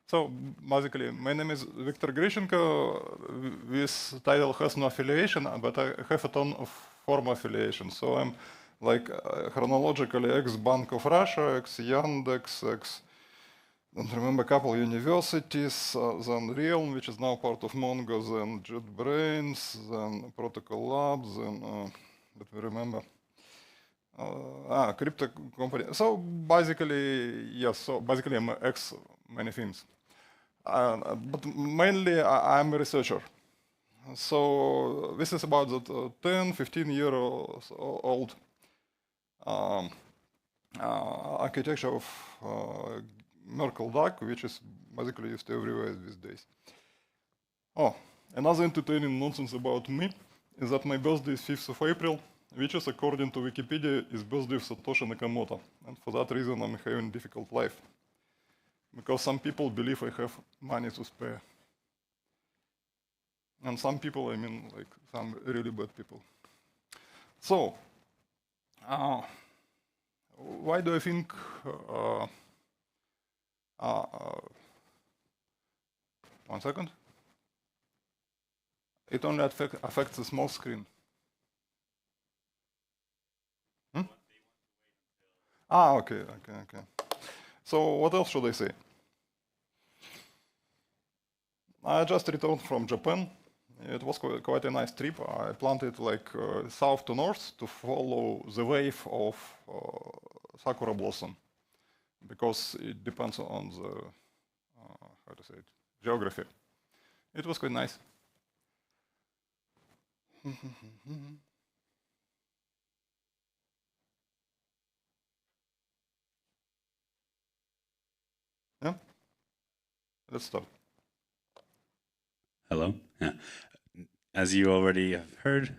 So basically, my name is Victor Grishchenko. This title has no affiliation, but I have a ton of form affiliation. So I'm like chronologically ex-Bank of Russia, ex-Yandex, don't remember a couple universities, then Realm, which is now part of Mongo, then JetBrains, then Protocol Labs, then let me remember. Crypto company. So basically, yes. So basically, I'm ex many things. But mainly I'm a researcher. So this is about the 10, 15 years old architecture of Merkle DAG, which is basically used everywhere these days. Oh, another entertaining nonsense about me is that my birthday is 5th of April, which is, according to Wikipedia, is birthday of Satoshi Nakamoto. And for that reason, I'm having a difficult life. Because some people believe I have money to spare. And some people, I mean, like some really bad people. So, why do I think one second. It only affects the small screen. Okay. So what else should I say? I just returned from Japan. It was quite a nice trip. I planned it like south to north to follow the wave of sakura blossom, because it depends on the how to say it, geography. It was quite nice. Yeah, let's start. Hello. Yeah. As you already have heard,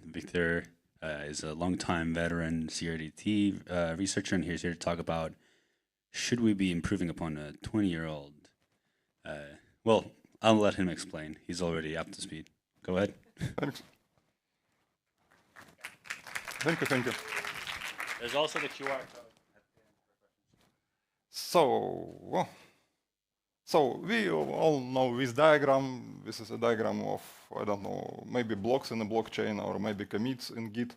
Victor is a longtime veteran CRDT researcher, and he's here to talk about should we be improving upon a 20-year-old. Well, I'll let him explain. He's already up to speed. Go ahead. Thanks. Thank you. There's also the QR code. So we all know this diagram. This is a diagram of, I don't know, maybe blocks in a blockchain or maybe commits in Git.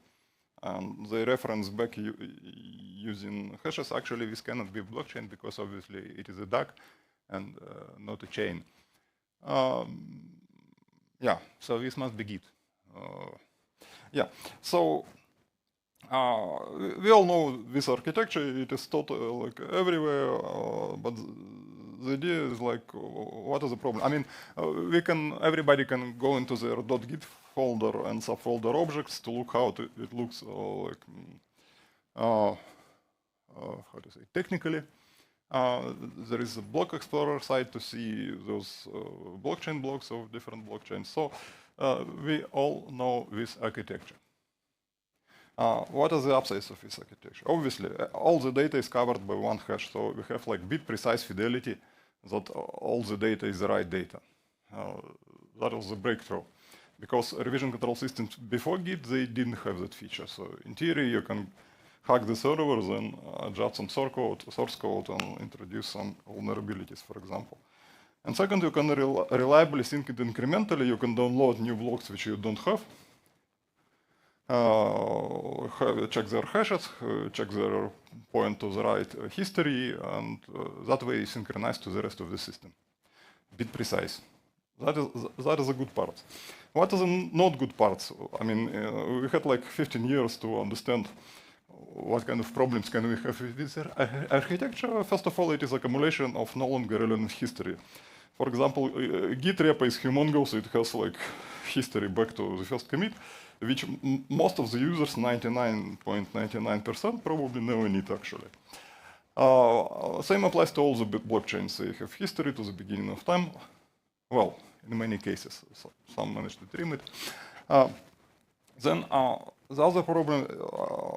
And they reference back using hashes. Actually, this cannot be blockchain because obviously it is a DAG and not a chain. Yeah, so this must be Git. Yeah, so we all know this architecture. It is taught like everywhere, but the idea is like, what is the problem? I mean, everybody can go into their .git folder and subfolder objects to look how it looks like, how to say, technically. There is a block explorer site to see those blockchain blocks of different blockchains. So we all know this architecture. What are the upsides of this architecture? Obviously, all the data is covered by one hash, so we have like bit precise fidelity that all the data is the right data. That was the breakthrough, because revision control systems before Git, they didn't have that feature. So in theory, you can hack the server, then adjust some source code, and introduce some vulnerabilities, for example. And second, you can reliably sync it incrementally. You can download new blocks which you don't have. Check their hashes, check their point to the right history, and that way synchronize to the rest of the system. Bit precise. That is a good part. What are the not good parts? I mean, we had like 15 years to understand what kind of problems can we have with this architecture. First of all, it is accumulation of no longer relevant history. For example, Git repo is humongous. It has like history back to the first commit, which most of the users, 99.99%, probably never need actually. Same applies to all the blockchains. They have history to the beginning of time. Well, in many cases, some managed to trim it. Then the other problem,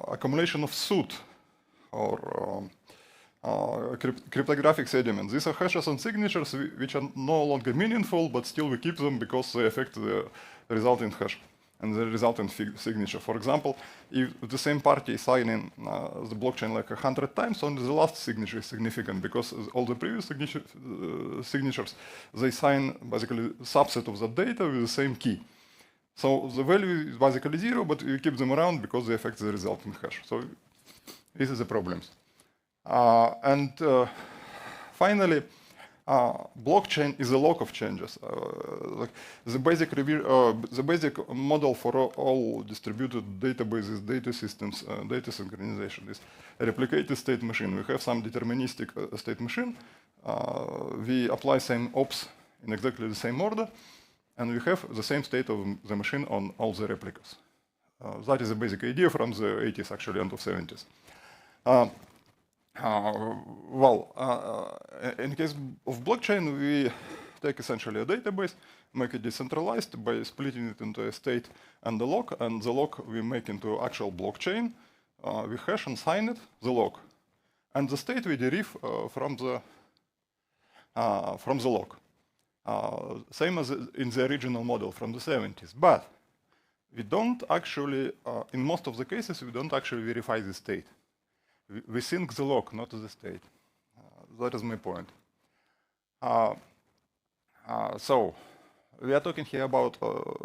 accumulation of suit or cryptographic sediment. These are hashes and signatures which are no longer meaningful, but still we keep them because they affect the resulting hash. and the resultant signature. For example, if the same party is signing the blockchain like 100 times, only the last signature is significant because all the previous signatures, they sign basically a subset of the data with the same key. So the value is basically 0, but you keep them around because they affect the resulting hash. So this is the problems. Finally, blockchain is a log of changes. Like the basic model for all distributed databases, data systems, data synchronization is a replicated state machine. We have some deterministic state machine. We apply same ops in exactly the same order, and we have the same state of the machine on all the replicas. That is the basic idea from the 80s, actually, and of 70s. In case of blockchain, we take essentially a database, make it decentralized by splitting it into a state and a log, and the log we make into actual blockchain. We hash and sign it, the log, and the state we derive from the log. Same as in the original model from the 70s, but we don't actually, in most of the cases, we don't actually verify the state. We sync the log, not the state. That is my point. So we are talking here about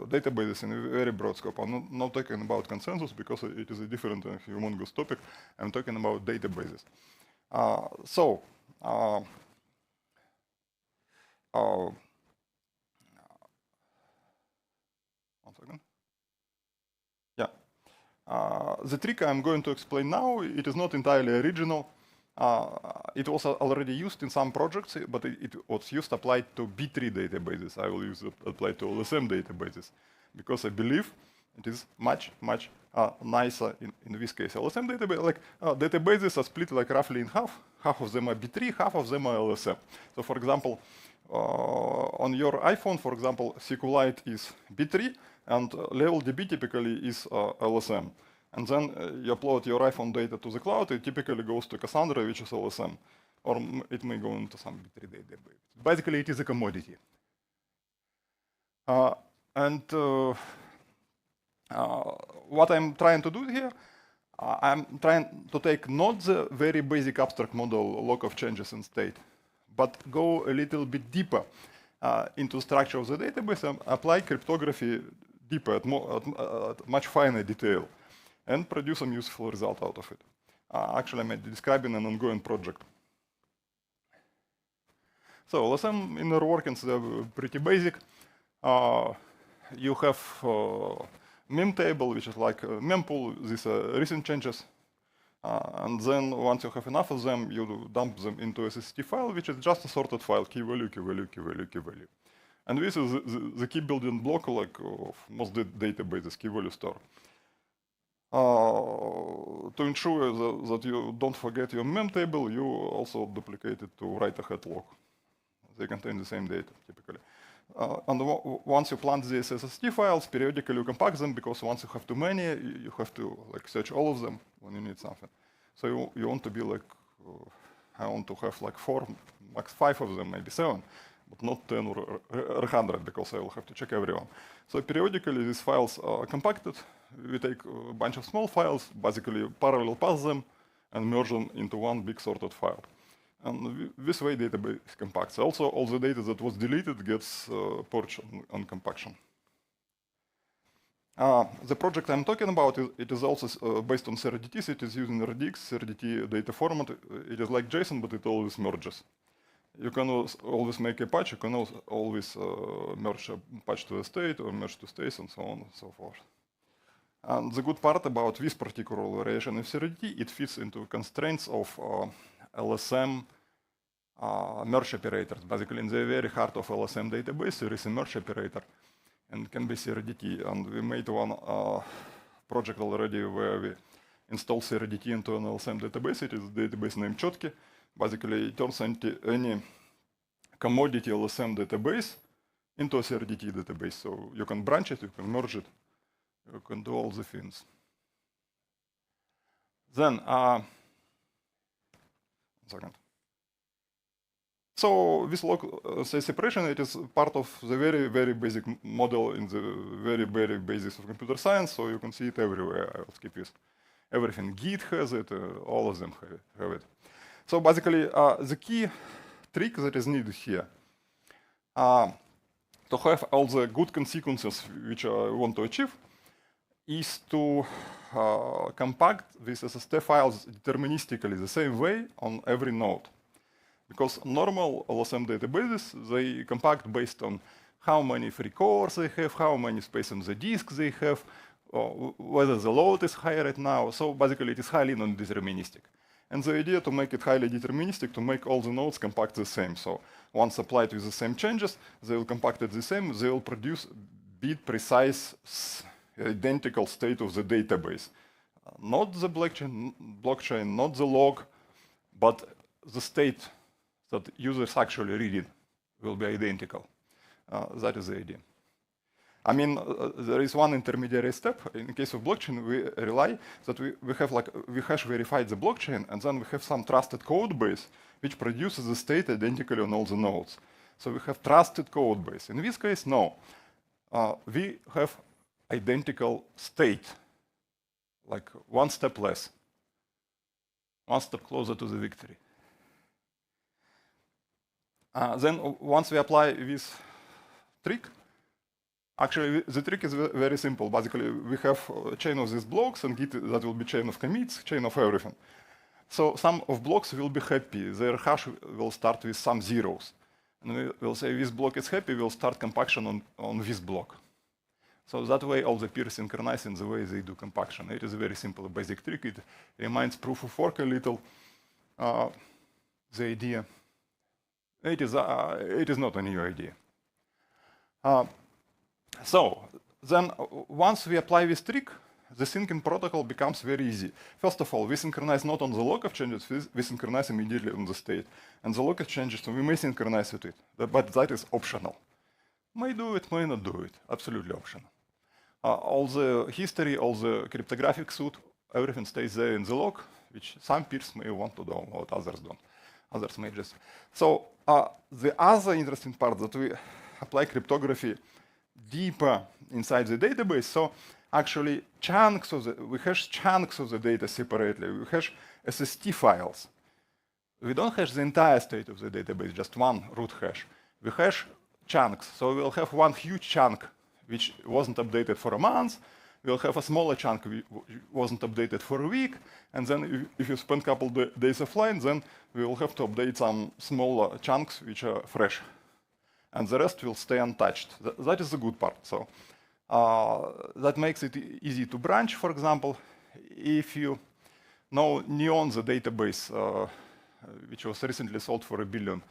databases in a very broad scope. I'm not talking about consensus because it is a different humongous topic. I'm talking about databases. One second. Yeah. The trick I'm going to explain now, it is not entirely original. It was already used in some projects, but it was used applied to B-tree databases. I will use it applied to LSM databases because I believe it is much nicer in this case. LSM database, like databases are split like roughly in half. Half of them are B-tree, half of them are LSM. So for example, on your iPhone, for example, SQLite is B-tree, and level DB typically is LSM. And then you upload your iPhone data to the cloud, it typically goes to Cassandra, which is LSM. Or it may go into some B-tree database. Basically, it is a commodity. What I'm trying to do here, I'm trying to take not the very basic abstract model, log of changes in state, but go a little bit deeper into structure of the database and apply cryptography deeper at much finer detail and produce some useful result out of it. Actually, I'm describing an ongoing project. So LSM inner workings are pretty basic. You have mem table, which is like a mempool. These are recent changes. And then once you have enough of them, you dump them into a SST file, which is just a sorted file, key value, key value, key value, key value. And this is the key building block like of most databases, key value store. To ensure that you don't forget your mem table, you also duplicate it to write ahead log. They contain the same data, typically. And once you plant these SST files, periodically you compact them, because once you have too many, you have to like search all of them when you need something. So you want to be like, I want to have like 4, max 5 of them, maybe 7, but not 10 or 100, because I will have to check everyone. So periodically these files are compacted. We take a bunch of small files, basically parallel pass them, and merge them into one big sorted file. And this way database compacts. Also, all the data that was deleted gets purged on compaction. The project I'm talking about, it is also based on CRDTs. It is using RDX, CRDT data format. It is like JSON, but it always merges. You can always make a patch. You can always merge a patch to a state or merge to states and so on and so forth. And the good part about this particular variation of CRDT, it fits into constraints of LSM merge operators. Basically, in the very heart of LSM database, there is a merge operator, and it can be CRDT. And we made one project already where we install CRDT into an LSM database. It is a database named Chotki. Basically, it turns any commodity LSM database into a CRDT database. So you can branch it, you can merge it, you can do all the things. Then, 1 second. So this log say separation, it is part of the very, very basic model in the very, very basics of computer science. So you can see it everywhere. I'll skip this. Everything. Git has it. All of them have it. So basically, the key trick that is needed here to have all the good consequences which I want to achieve is to compact these SST files deterministically the same way on every node. Because normal LSM databases, they compact based on how many free cores they have, how many space on the disk they have, whether the load is high right now. So basically, it is highly non-deterministic. And the idea to make it highly deterministic, to make all the nodes compact the same. So once applied with the same changes, they will compact it the same. They will produce bit precise, identical state of the database. Not the blockchain, not the log, but the state that users actually read it will be identical. That is the idea. I mean, there is one intermediary step. In the case of blockchain, we rely that we hash verified the blockchain, and then we have some trusted code base which produces the state identically on all the nodes. So we have trusted code base. In this case, no. We have identical state, like one step less, one step closer to the victory. Then once we apply this trick, actually the trick is very simple. Basically, we have a chain of these blocks, and Git that will be chain of commits, chain of everything. So some of blocks will be happy. Their hash will start with some zeros. And we will say this block is happy, we'll start compaction on this block. So that way all the peers synchronize in the way they do compaction. It is a very simple basic trick. It reminds proof of work a little. The idea. It is not a new idea. So then once we apply this trick, the syncing protocol becomes very easy. First of all, we synchronize not on the local changes, we synchronize immediately on the state. And the local changes, so we may synchronize with it, but that is optional. May do it, may not do it, absolutely optional. All the history, all the cryptographic suite, everything stays there in the log, which some peers may want to download, others don't. Others may just. So the other interesting part that we apply cryptography deeper inside the database. So actually we hash chunks of the data separately. We hash SST files. We don't hash the entire state of the database, just one root hash. We hash chunks. So we'll have one huge chunk which wasn't updated for a month. We'll have a smaller chunk which wasn't updated for a week. And then if you spend a couple days offline, then we will have to update some smaller chunks which are fresh. And the rest will stay untouched. That is the good part. So that makes it easy to branch, for example. If you know Neon, the database, which was recently sold for $1 billion,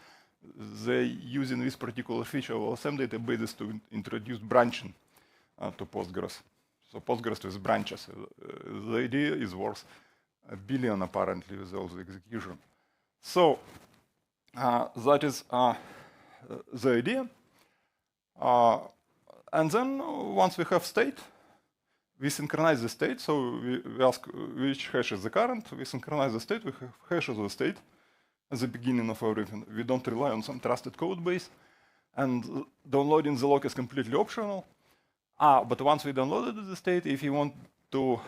they using this particular feature of LSM databases to introduce branching to Postgres. So Postgres with branches. The idea is worth $1 billion apparently with all the execution. So that is the idea. And then once we have state, we synchronize the state. So we ask which hash is the current. We synchronize the state. We have hash of the state at the beginning of everything. We don't rely on some trusted code base. And downloading the log is completely optional. But once we downloaded the state, if you want to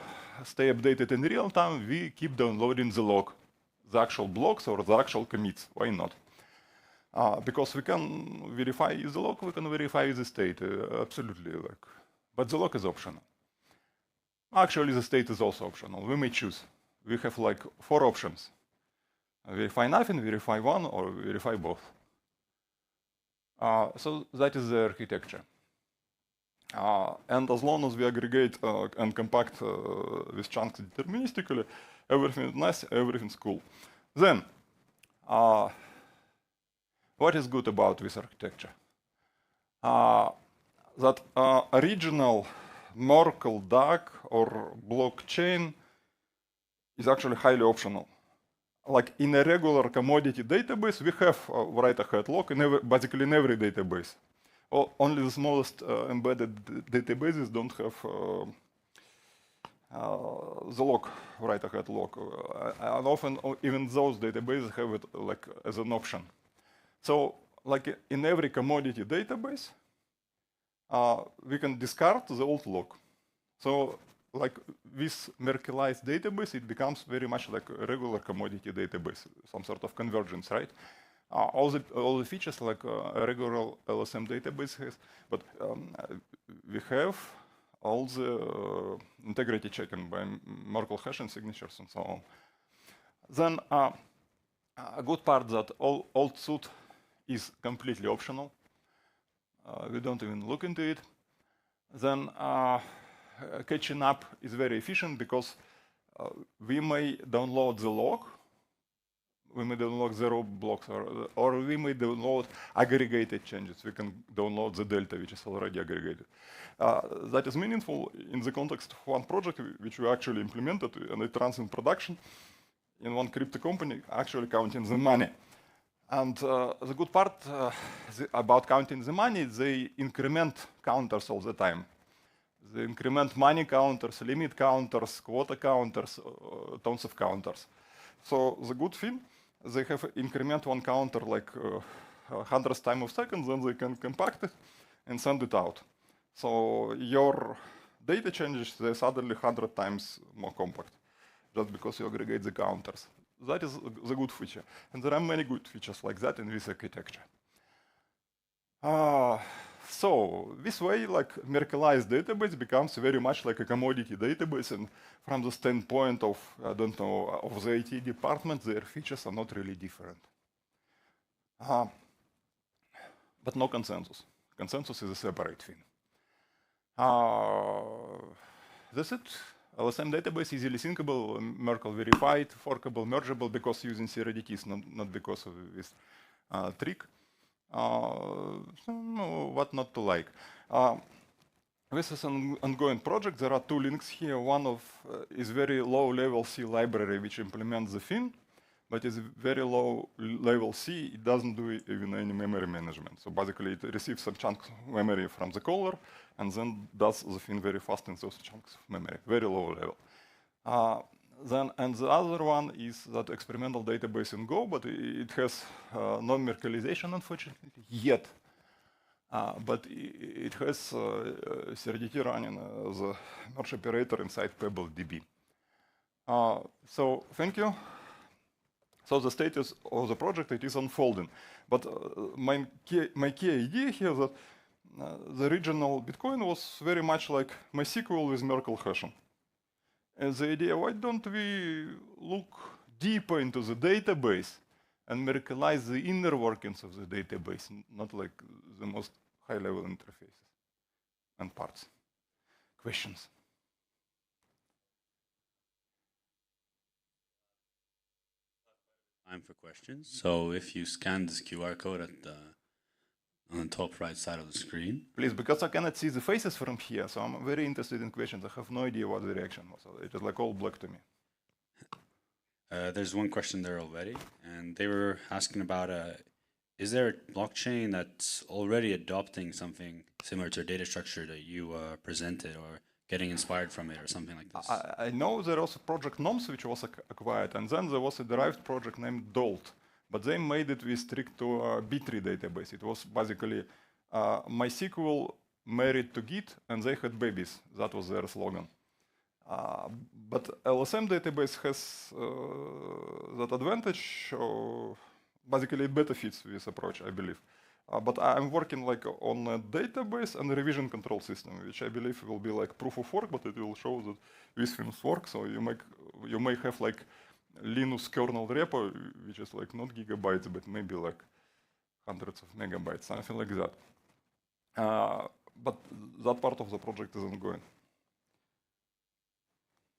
stay updated in real time, we keep downloading the log, the actual blocks or the actual commits. Why not? Because we can verify the log, we can verify the state, absolutely. But the log is optional. Actually, the state is also optional. We may choose. We have 4 options. Verify nothing, verify one, or verify both. So that is the architecture. And as long as we aggregate and compact these chunks deterministically, everything is nice, everything's cool. Then, what is good about this architecture? That original Merkle DAG or blockchain is actually highly optional. Like in a regular commodity database, we have write-ahead lock basically in every database. Only the smallest embedded databases don't have the lock, write-ahead lock. And often even those databases have it as an option. So like in every commodity database, we can discard the old log. So like with Merkleized database, it becomes very much like a regular commodity database, some sort of convergence, right? All the features like a regular LSM database has, but we have all the integrity checking by Merkle hashing signatures and so on. Then a good part that old suit is completely optional. We don't even look into it. Then catching up is very efficient because we may download the log, we may download 0 blocks, or we may download aggregated changes. We can download the delta, which is already aggregated. That is meaningful in the context of one project which we actually implemented, and it runs in production in one crypto company, actually counting the money. And the good part about counting the money, they increment counters all the time. They increment money counters, limit counters, quota counters, tons of counters. So the good thing, they have increment one counter like 100th time of seconds, then they can compact it and send it out. So your data changes, they're suddenly 100 times more compact, just because you aggregate the counters. That is the good feature. And there are many good features like that in this architecture. So this way, like Merkleized database becomes very much like a commodity database, and from the standpoint of, I don't know, of the IT department, their features are not really different. But no consensus. Consensus is a separate thing. That's it. LSM database easily syncable, Merkle verified, forkable, mergeable, because using CRDTs, not because of this trick. So what not to like. This is an ongoing project. There are two links here. One of is very low level C library, which implements the thing, but is very low level C. It doesn't do even any memory management. So basically, it receives some chunks of memory from the caller, and then does the thing very fast in those chunks of memory, very low level. And the other one is that experimental database in Go, but it has non-Merkleization, unfortunately, yet. But it has CRDT running as a merge operator inside PebbleDB. So thank you. So the status of the project, it is unfolding. But my key idea here is that the original Bitcoin was very much like MySQL with Merkle hashing. And the idea, why don't we look deeper into the database and Merkleize the inner workings of the database, not like the most high-level interfaces and parts? Questions? Time for questions. So if you scan this QR code on the top right side of the screen. Please, because I cannot see the faces from here, so I'm very interested in questions. I have no idea what the reaction was. It is like all black to me. There's one question there already, and they were asking about, is there a blockchain that's already adopting something similar to a data structure that you presented, or getting inspired from it, or something like this? I know there was a project NOMS which was acquired, and then there was a derived project named DOLT, but they made it with strict to a B-tree database. It was basically MySQL married to Git, and they had babies. That was their slogan. But LSM database has that advantage. Basically, it better fits this approach, I believe. But I'm working like on a database and a revision control system, which I believe will be like proof of work, but it will show that these things work. So you may have like Linux kernel repo, which is like not gigabytes, but maybe like hundreds of megabytes, something like that. But that part of the project is ongoing.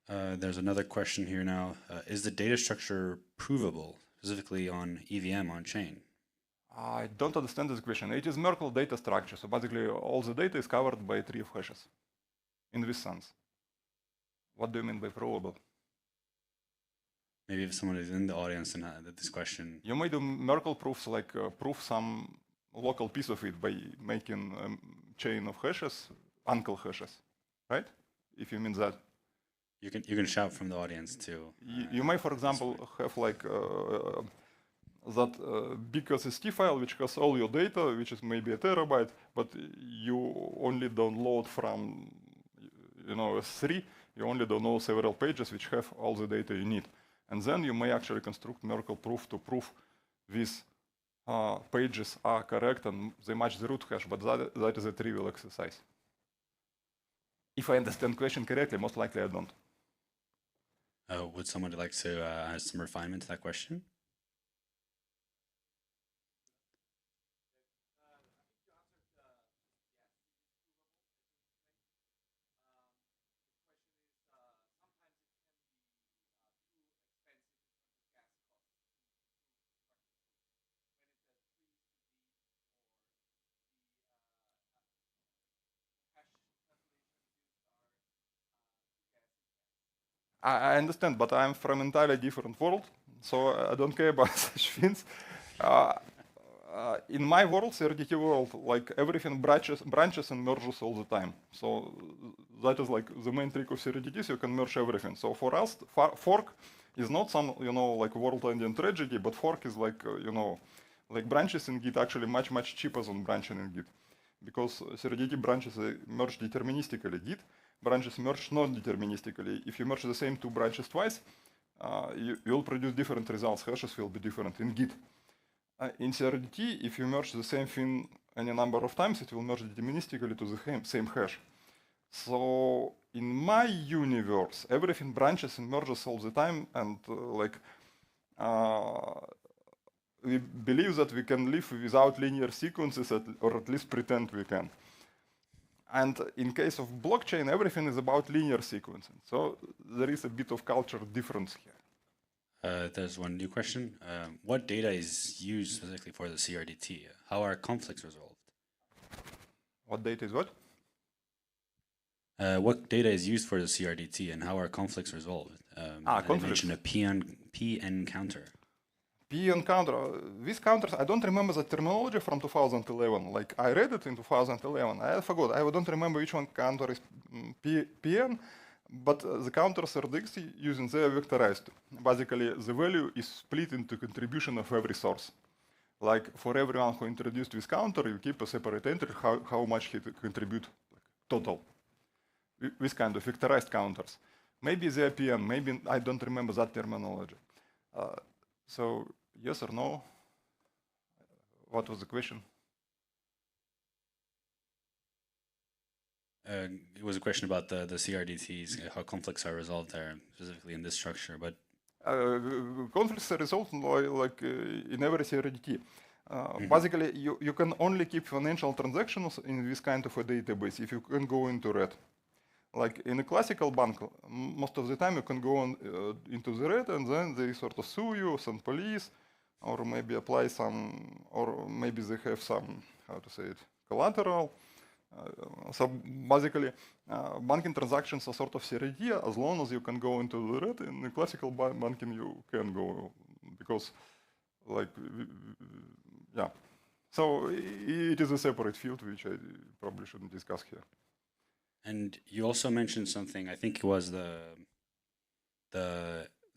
There's another question here now. Is the data structure provable, specifically on EVM on chain? I don't understand this question. It is Merkle data structure. So basically, all the data is covered by a tree of hashes in this sense. What do you mean by provable? Maybe if someone is in the audience and this question. You may do Merkle proofs, like proof some local piece of it by making a chain of hashes, uncle hashes, right? If you mean that. You can shout from the audience too. You may, for example, have like that big SST file which has all your data, which is maybe a terabyte, but you only download from S3, you only download several pages which have all the data you need. And then you may actually construct Merkle proof to prove these pages are correct and they match the root hash, but that is a trivial exercise. If I understand the question correctly, most likely I don't. Would someone like to add some refinement to that question? I understand, but I'm from an entirely different world, so I don't care about such things. In my world, CRDT world, like everything branches and merges all the time. So that is like the main trick of CRDT, so you can merge everything. So for us, fork is not some, like world-ending tragedy, but fork is like, like branches in Git actually much, much cheaper than branching in Git. Because CRDT branches merge deterministically. Git branches merge non-deterministically. If you merge the same two branches twice, you will produce different results. Hashes will be different in Git. In CRDT, if you merge the same thing any number of times, it will merge deterministically to the same hash. So in my universe, everything branches and merges all the time, and we believe that we can live without linear sequences, or at least pretend we can. And in case of blockchain, everything is about linear sequencing. So there is a bit of culture difference here. There's one new question. What data is used specifically for the CRDT? How are conflicts resolved? What data is what? What data is used for the CRDT and how are conflicts resolved? Conflicts. You mentioned a PN counter. PN counter. These counters, I don't remember the terminology from 2011. Like I read it in 2011. I forgot. I don't remember which one counter is PN. But the counters RDX using they are vectorized. Basically, the value is split into contribution of every source. Like for everyone who introduced this counter, you keep a separate entry how much he contribute total. This kind of vectorized counters. Maybe they are PN, maybe I don't remember that terminology. So yes or no? What was the question? It was a question about the CRDTs, how conflicts are resolved there, specifically in this structure. But conflicts are resolved like in every CRDT. Basically, you can only keep financial transactions in this kind of a database if you can go into red. Like in a classical bank, most of the time you can go into the red and then they sort of sue you, send police, or maybe apply some, or maybe they have some, how to say it, collateral. So basically, banking transactions are sort of CRD as long as you can go into the red. In the classical banking, you can go because, like, yeah. So it is a separate field which I probably shouldn't discuss here. And you also mentioned something. I think it was the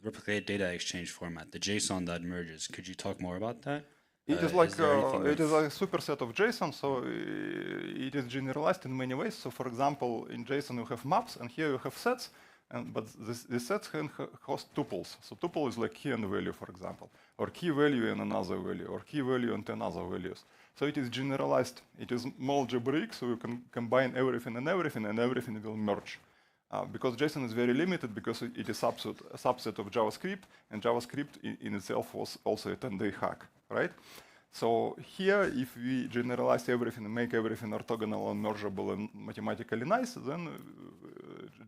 replicated data exchange format, the JSON that merges. Could you talk more about that? It is like it is a superset of JSON, so it is generalized in many ways. So, for example, in JSON you have maps, and here you have sets, but the sets can host tuples. So tuple is like key and value, for example, or key value and another value, or key value and 10 other values. So it is generalized. It is more algebraic, so you can combine everything, and everything will merge. Because JSON is very limited because it is a subset of JavaScript, and JavaScript in itself was also a 10-day hack, right? So here, if we generalize everything and make everything orthogonal and mergeable and mathematically nice, then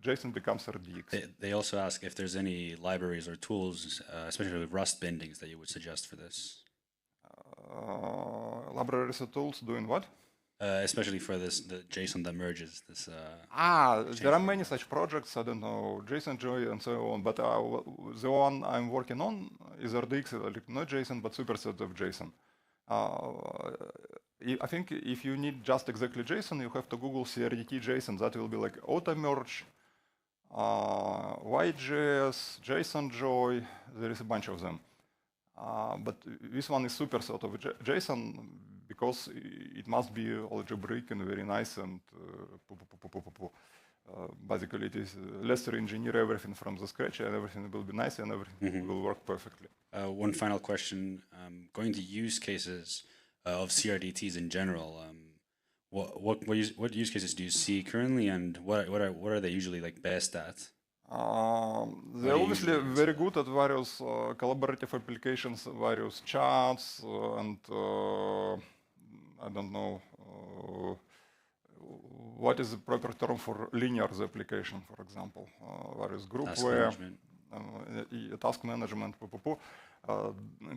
JSON becomes RDX. They also ask if there's any libraries or tools, especially with Rust bindings, that you would suggest for this. Libraries or tools doing what? Especially for the JSON that merges this. There are many such projects. I don't know, JSON Joy and so on. But the one I'm working on is RDX, like not JSON, but superset of JSON. I think if you need just exactly JSON, you have to Google CRDT JSON. That will be like auto merge, YJS, JSON Joy. There is a bunch of them. But this one is superset of JSON because it must be algebraic and very nice and basically it is let's re-engineer everything from the scratch and everything will be nice and everything will work perfectly. One final question, going to use cases of CRDTs in general. What use cases do you see currently, and what are they usually like best at? They're obviously very good at various collaborative applications, various chats, and I don't know what is the proper term for linear application, for example, various groupware, task management,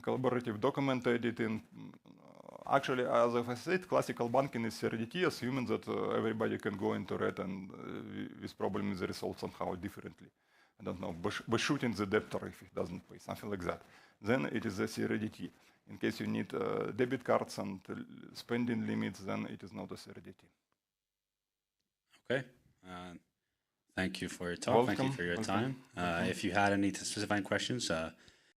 collaborative document editing. Actually, as I said, classical banking is CRDT, assuming that everybody can go into it and this problem is resolved somehow differently. I don't know, by shooting the debtor if he doesn't pay, something like that. Then it is a CRDT. In case you need debit cards and spending limits, then it is not a CRDT. Okay. Thank you for your talk. Welcome. Thank you for your time. If you had any specific questions,